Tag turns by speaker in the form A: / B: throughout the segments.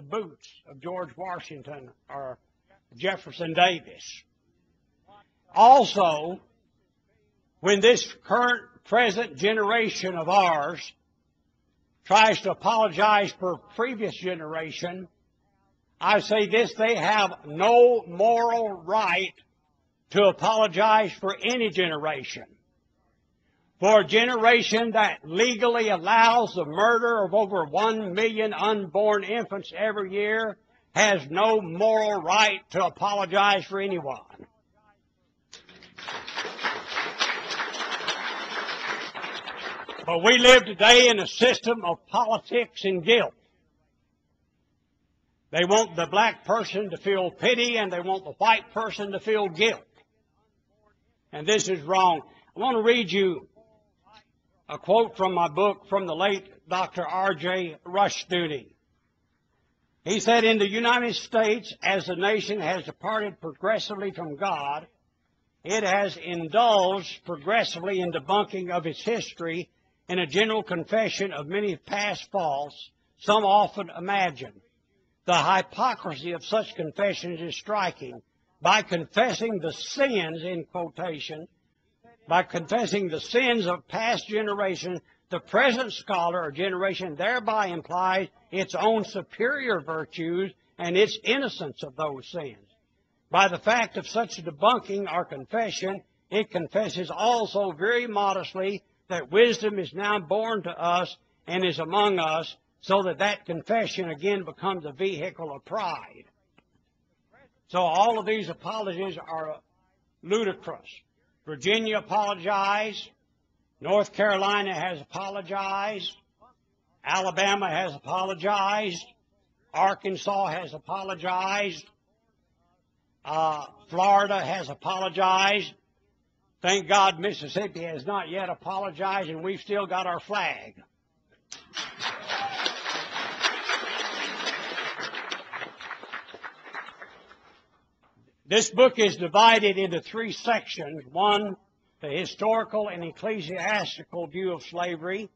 A: boots of George Washington or Jefferson Davis. Also, when this present generation of ours tries to apologize for a previous generation, I say this: they have no moral right to apologize for any generation. For a generation that legally allows the murder of over 1 million unborn infants every year has no moral right to apologize for anyone. But we live today in a system of politics and guilt. They want the black person to feel pity, and they want the white person to feel guilt. And this is wrong. I want to read you a quote from my book from the late Dr. R.J. Rushdoony. He said, "In the United States, as the nation has departed progressively from God, it has indulged progressively in debunking of its history in a general confession of many past faults, some often imagined. The hypocrisy of such confessions is striking. By confessing the sins," in quotation, by confessing the sins of past generations, the present scholar or generation thereby implies its own superior virtues and its innocence of those sins. By the fact of such debunking or confession, it confesses also very modestly that wisdom is now born to us and is among us, so that that confession again becomes a vehicle of pride. So all of these apologies are ludicrous. Virginia apologized. North Carolina has apologized. Alabama has apologized. Arkansas has apologized. Florida has apologized. Thank God Mississippi has not yet apologized, and we've still got our flag. This book is divided into 3 sections. 1, the historical and ecclesiastical view of slavery,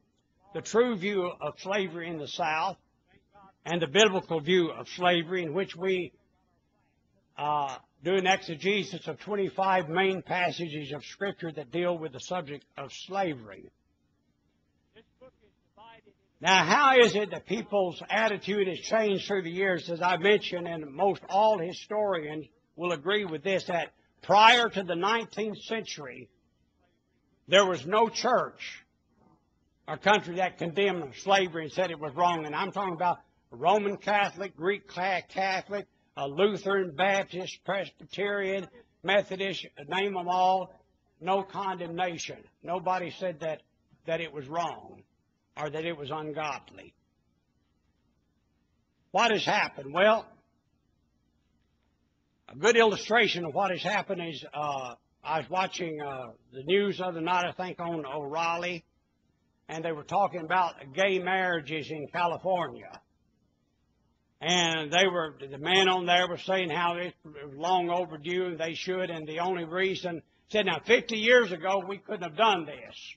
A: the true view of slavery in the South, and the biblical view of slavery, in which we do an exegesis of 25 main passages of Scripture that deal with the subject of slavery. Now, how is it that people's attitude has changed through the years? As I mentioned, and most all historians will agree with this, that prior to the 19th century, there was no church or country that condemned slavery and said it was wrong. And I'm talking about Roman Catholic, Greek Catholic, Lutheran, Baptist, Presbyterian, Methodist, name them all. No condemnation. Nobody said that it was wrong or that it was ungodly. What has happened? Well, a good illustration of what has happened is I was watching the news the other night, I think, on O'Reilly, and they were talking about gay marriages in California. And the man on there was saying how it was long overdue and they should, and the only reason, said, now 50 years ago we couldn't have done this.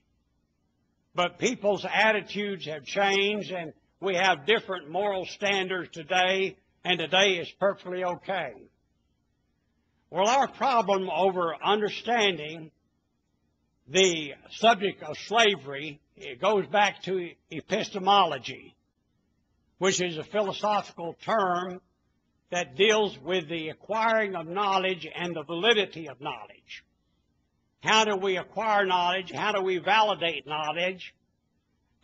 A: But people's attitudes have changed, and we have different moral standards today, and today is perfectly okay. Well, our problem over understanding the subject of slavery, it goes back to epistemology, which is a philosophical term that deals with the acquiring of knowledge and the validity of knowledge. How do we acquire knowledge? How do we validate knowledge?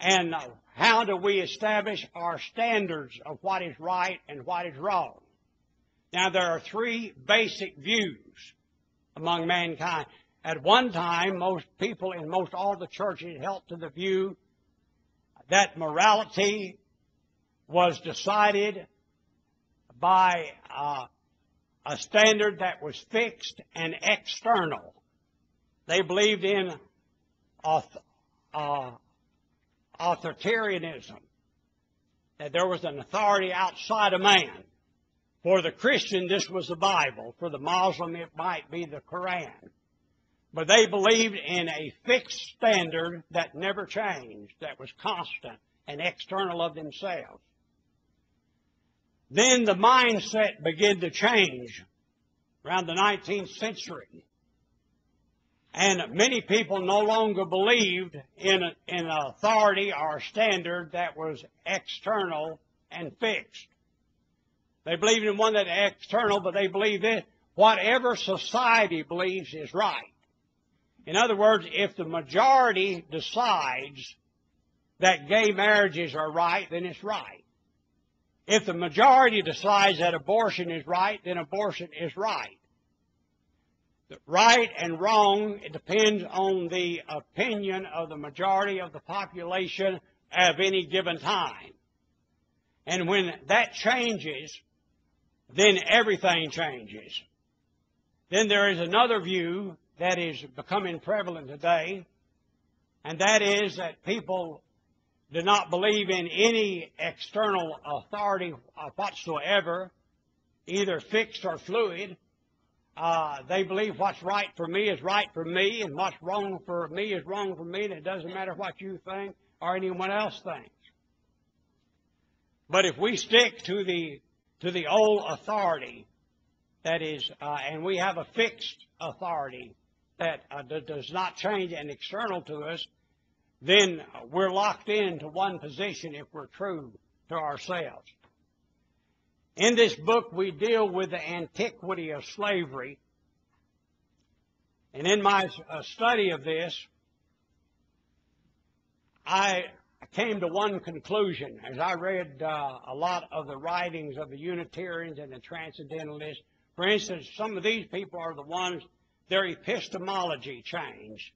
A: And how do we establish our standards of what is right and what is wrong? Now, there are 3 basic views among mankind. At one time, most people in most all the churches held to the view that morality was decided by a standard that was fixed and external. They believed in authoritarianism, that there was an authority outside of man. For the Christian, this was the Bible. For the Muslim, it might be the Quran. But they believed in a fixed standard that never changed, that was constant and external of themselves. Then the mindset began to change around the 19th century. And many people no longer believed in an authority or standard that was external and fixed. They believed in one that is external, but they believed that whatever society believes is right. In other words, if the majority decides that gay marriages are right, then it's right. If the majority decides that abortion is right, then abortion is right. Right and wrong, it depends on the opinion of the majority of the population at any given time. And when that changes, then everything changes. Then there is another view that is becoming prevalent today, and that is that people do not believe in any external authority whatsoever, either fixed or fluid. They believe what's right for me is right for me, and what's wrong for me is wrong for me, and it doesn't matter what you think or anyone else thinks. But if we stick to the old authority, that is, and we have a fixed authority that does not change and external to us, then we're locked into one position if we're true to ourselves. In this book, we deal with the antiquity of slavery. And in my study of this, I came to one conclusion as I read a lot of the writings of the Unitarians and the Transcendentalists. For instance, some of these people are the ones, their epistemology changed.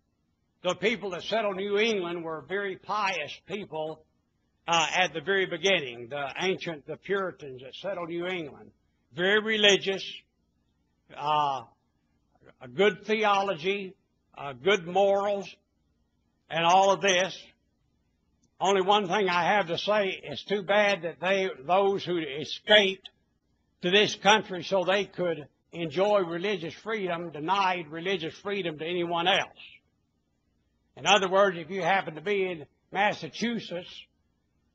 A: The people that settled New England were very pious people at the very beginning, the Puritans that settled New England. Very religious, a good theology, good morals, and all of this. Only one thing I have to say, it's too bad that those who escaped to this country so they could enjoy religious freedom denied religious freedom to anyone else. In other words, if you happen to be in Massachusetts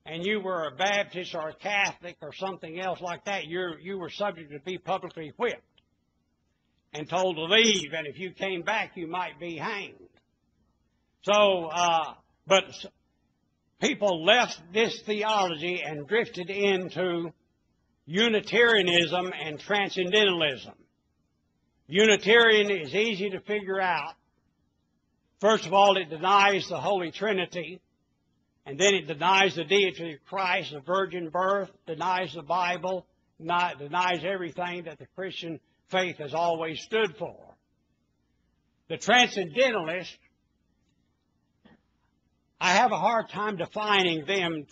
A: and you were a Baptist or a Catholic or something else like that, you were subject to be publicly whipped and told to leave, and if you came back, you might be hanged. So, but people left this theology and drifted into Unitarianism and Transcendentalism. Unitarian is easy to figure out. First of all, it denies the Holy Trinity, and then it denies the deity of Christ, the virgin birth, denies the Bible, denies everything that the Christian faith has always stood for. The Transcendentalists, I have a hard time defining them.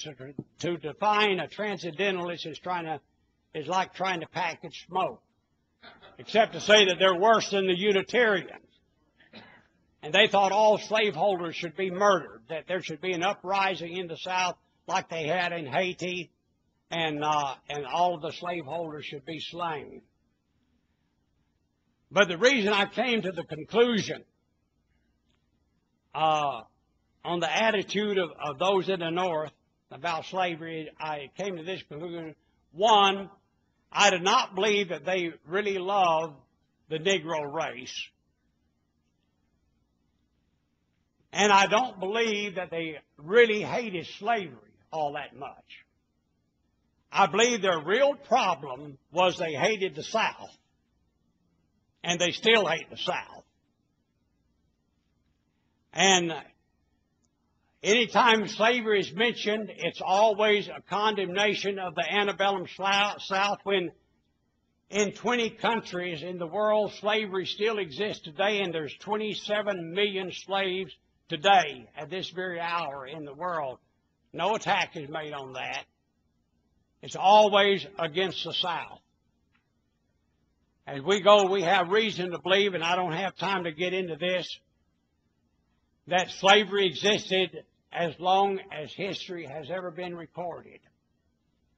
A: To define a Transcendentalist is like trying to package smoke, except to say that they're worse than the Unitarians. And they thought all slaveholders should be murdered, that there should be an uprising in the South like they had in Haiti, and all of the slaveholders should be slain. But the reason I came to the conclusion on the attitude of those in the North about slavery, I came to this conclusion. One, I do not believe that they really love the Negro race. And I don't believe that they really hated slavery all that much. I believe their real problem was they hated the South. And they still hate the South. And anytime slavery is mentioned, it's always a condemnation of the antebellum South, when in 20 countries in the world, slavery still exists today, and there's 27 million slaves today, at this very hour in the world. No attack is made on that. It's always against the South. As we go, we have reason to believe, and I don't have time to get into this, that slavery existed as long as history has ever been recorded.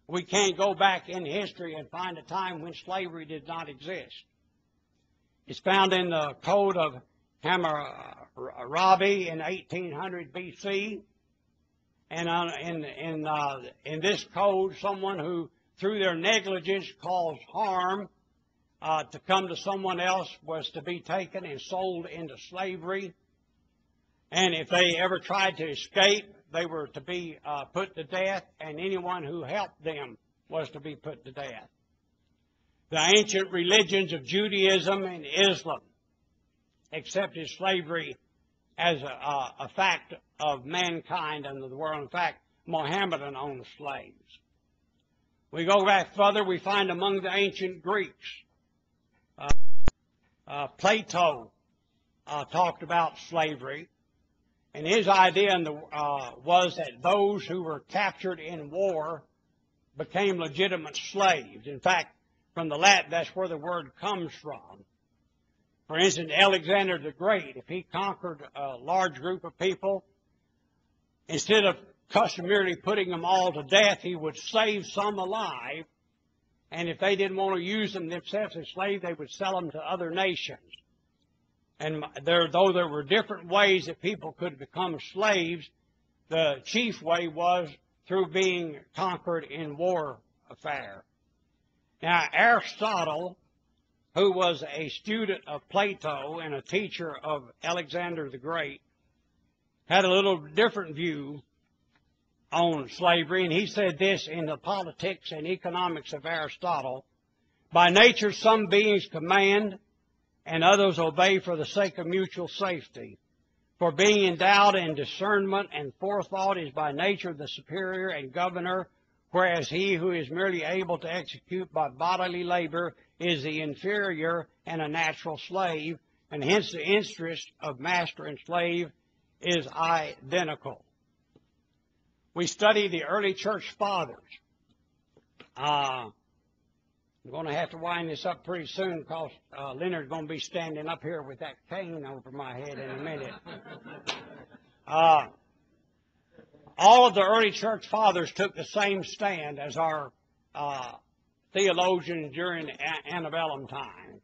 A: We can't go back in history and find a time when slavery did not exist. It's found in the Code of Hammurabi in 1800 B.C. And in this code, someone who through their negligence caused harm to come to someone else was to be taken and sold into slavery. And if they ever tried to escape, they were to be put to death, and anyone who helped them was to be put to death. The ancient religions of Judaism and Islam accepted slavery as a fact of mankind and of the world. In fact, Mohammedan owned slaves. We go back further, we find among the ancient Greeks, Plato talked about slavery, and his idea was that those who were captured in war became legitimate slaves. In fact, from the Latin, that's where the word comes from. For instance, Alexander the Great, if he conquered a large group of people, instead of customarily putting them all to death, he would save some alive, and if they didn't want to use them themselves as slaves, they would sell them to other nations. And though there were different ways that people could become slaves, the chief way was through being conquered in warfare. Now, Aristotle, who was a student of Plato and a teacher of Alexander the Great, had a little different view on slavery, and he said this in the Politics and Economics of Aristotle: by nature some beings command and others obey for the sake of mutual safety. For being endowed in discernment and forethought is by nature the superior and governor, whereas he who is merely able to execute by bodily labor is the inferior and a natural slave, and hence the interest of master and slave is identical. We study the early church fathers. I'm going to have to wind this up pretty soon because Leonard's going to be standing up here with that cane over my head in a minute. All of the early church fathers took the same stand as our theologians during antebellum time.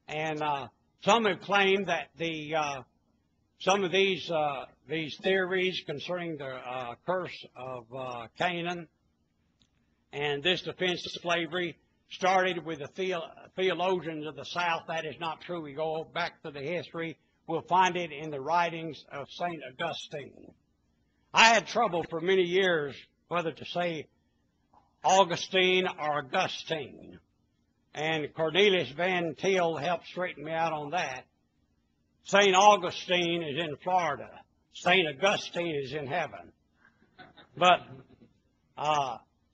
A: And some have claimed that some of these theories concerning the curse of Canaan and this defense of slavery started with the theologians of the South. That is not true. We go back to the history. We'll find it in the writings of St. Augustine. I had trouble for many years whether to say Augustine or Augustine. And Cornelius Van Til helped straighten me out on that. St. Augustine is in Florida. St. Augustine is in heaven. But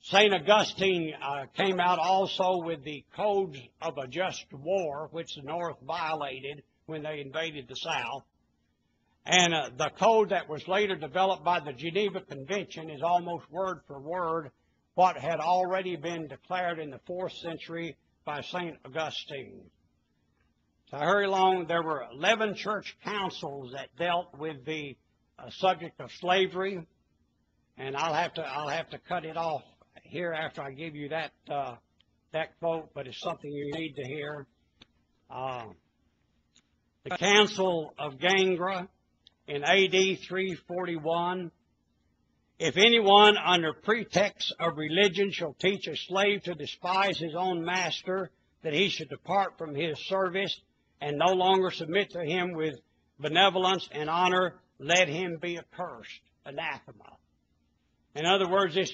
A: St. Augustine came out also with the codes of a just war, which the North violated when they invaded the South. And the code that was later developed by the Geneva Convention is almost word for word what had already been declared in the 4th century by St. Augustine. To hurry along, there were 11 church councils that dealt with the subject of slavery, and I'll have to cut it off here after I give you that quote, but it's something you need to hear. The Council of Gangra in A.D. 341. If anyone under pretext of religion shall teach a slave to despise his own master, that he should depart from his service and no longer submit to him with benevolence and honor, let him be accursed, anathema. In other words, this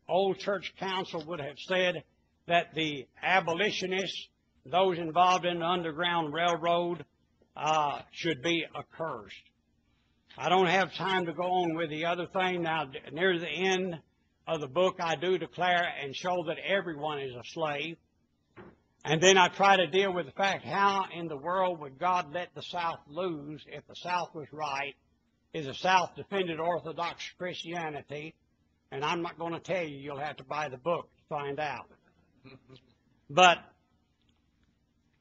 A: old church council would have said that the abolitionists, those involved in the Underground Railroad, should be accursed. I don't have time to go on with the other thing. Now, near the end of the book, I do declare and show that everyone is a slave. And then I try to deal with the fact, how in the world would God let the South lose if the South was right? Is the South defended Orthodox Christianity? And I'm not going to tell you. You'll have to buy the book to find out. But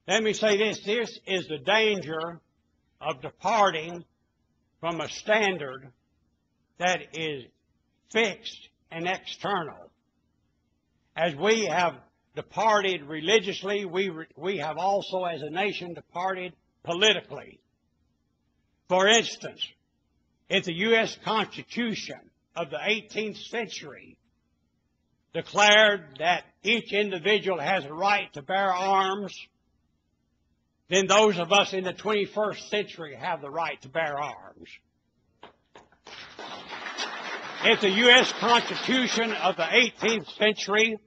A: let me say this. This is the danger of departing from a standard that is fixed and external. As we have departed religiously, we have also as a nation departed politically. For instance, if the U.S. Constitution of the 18th century declared that each individual has a right to bear arms, then those of us in the 21st century have the right to bear arms. If the U.S. Constitution of the 18th century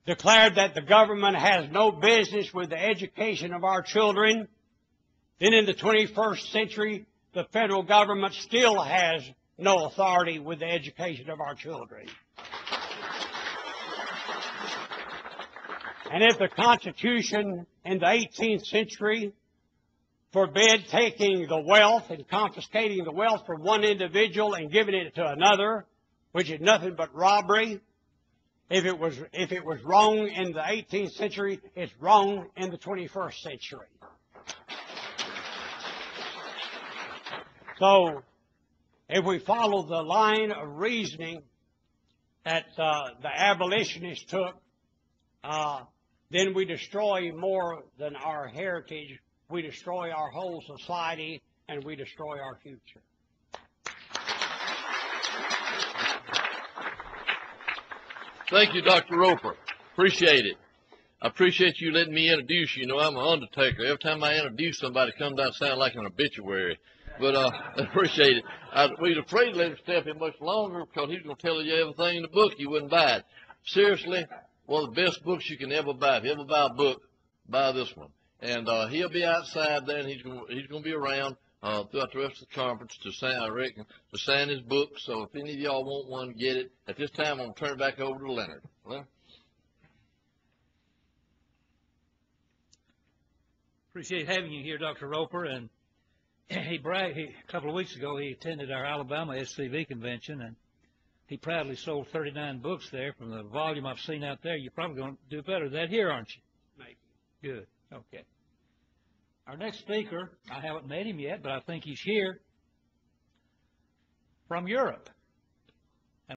A: declared that the government has no business with the education of our children, then in the 21st century, the federal government still has no authority with the education of our children. And if the Constitution in the 18th century forbid taking the wealth and confiscating the wealth from one individual and giving it to another, which is nothing but robbery, if it was wrong in the 18th century, it's wrong in the 21st century. So, if we follow the line of reasoning that the abolitionists took, then we destroy more than our heritage. We destroy our whole society, and we destroy our future.
B: Thank you, Dr. Roper. Appreciate it. I appreciate you letting me introduce you. You know, I'm an undertaker. Every time I introduce somebody, it comes down to sound like an obituary. But I appreciate it. We was afraid to let him step in much longer because he was going to tell you everything in the book. You wouldn't buy it. Seriously, one of the best books you can ever buy. If you ever buy a book, buy this one. And he'll be outside there, and he's going to be around throughout the rest of the conference to sign, I reckon, to sign his book. So if any of y'all want one, get it. At this time, I'm going to turn it back over to Leonard. Leonard?
C: Appreciate having you here, Dr. Roper. And he bragged, a couple of weeks ago, he attended our Alabama SCV convention, and he proudly sold 39 books there. From the volume I've seen out there, you're probably going to do better than that here, aren't you?
A: Maybe.
C: Good. Okay. Our next speaker, I haven't met him yet, but I think he's here, from Europe.